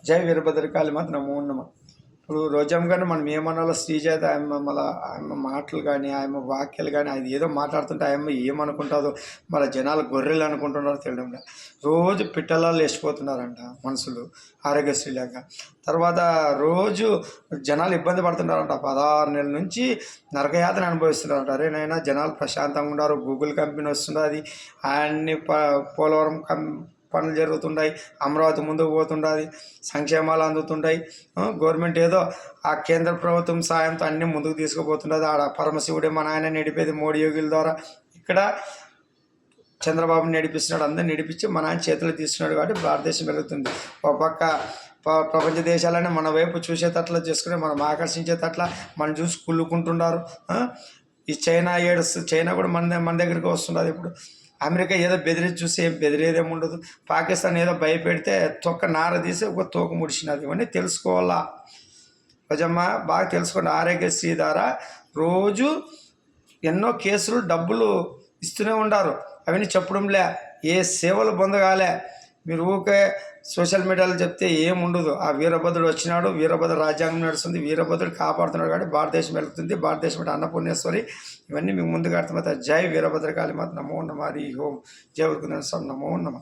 జై వీరభద్రకాళి మాత నమో నమ. ఇప్పుడు రోజమ్మ గారిని మనం ఏమనాలో శ్రీజాత ఆమె మాటలు కానీ ఆమె వాక్యాలు కానీ అది ఏదో మాట్లాడుతుంటే ఆమె ఏమనుకుంటుందో మన జనాలు గొర్రెలు అనుకుంటున్నారో తెలియడం లేదు. రోజు పిట్టలలో లేచిపోతున్నారంట మనుషులు ఆరోగ్యశ్రీ లేక. తర్వాత రోజు జనాలు ఇబ్బంది పడుతున్నారంట. 16 నెలల నుంచి నరకయాతన అనుభవిస్తున్నారంట. అరే నైనా జనాలు ప్రశాంతంగా ఉన్నారు. గూగుల్ కంపెనీ వస్తున్నది, అన్ని పోలవరం పనులు జరుగుతుంటాయి, అమరావతి ముందుకు పోతుంటుంది, సంక్షేమాలు అందుతుంటాయి. గవర్నమెంట్ ఏదో ఆ కేంద్ర ప్రభుత్వం సాయంతో అన్నీ ముందుకు తీసుకుపోతుంటుంది. ఆడ పరమశివుడే మన ఆయన నడిపేది మోడీ యోగుల ద్వారా. ఇక్కడ చంద్రబాబు నడిపిస్తున్నాడు, అందరిని నడిపించి మన ఆయన చేతులు తీసుకున్నాడు. కాబట్టి భారతదేశం పెరుగుతుంది. ఒక పక్క ప్రపంచ దేశాలన్నీ మన వైపు చూసేటట్లా చేసుకుని మనం ఆకర్షించేటట్లా మనం చూసి కుళ్ళుకుంటున్నారు. ఈ చైనా కూడా మన దగ్గరికి వస్తున్నది. ఇప్పుడు అమెరికా ఏదో బెదిరించి చూసి ఏం బెదిరేదేమి ఉండదు. పాకిస్తాన్ ఏదో భయపెడితే తొక్క నార తీసి ఒక తోక ముడిచినది. ఇవన్నీ తెలుసుకోవాలా రోజమ్మ, బాగా తెలుసుకోండి. ఆరోగ్యశ్రీ ద్వారా రోజు ఎన్నో కేసులు డబ్బులు ఇస్తూనే ఉంటారు. అవన్నీ చెప్పడంలే, ఏ సేవలు పొందగాలే. మీరు ఊకే సోషల్ మీడియాలో చెప్తే ఏముండదు. ఆ వీరభద్రుడు వచ్చినాడు, వీరభద్ర రాజ్యాంగం నడుస్తుంది, వీరభద్రుడు కాపాడుతున్నాడు. కాబట్టి భారతదేశం వెళ్తుంది. భారతదేశం అంటే అన్నపూర్ణేశ్వరి. ఇవన్నీ మీకు ముందుగా అర్థమవుతాయి. జై వీరభద్రకాళి మాత నమో నమ. హరి ఓం. జై వరకుందన స్వామి నమో నమ.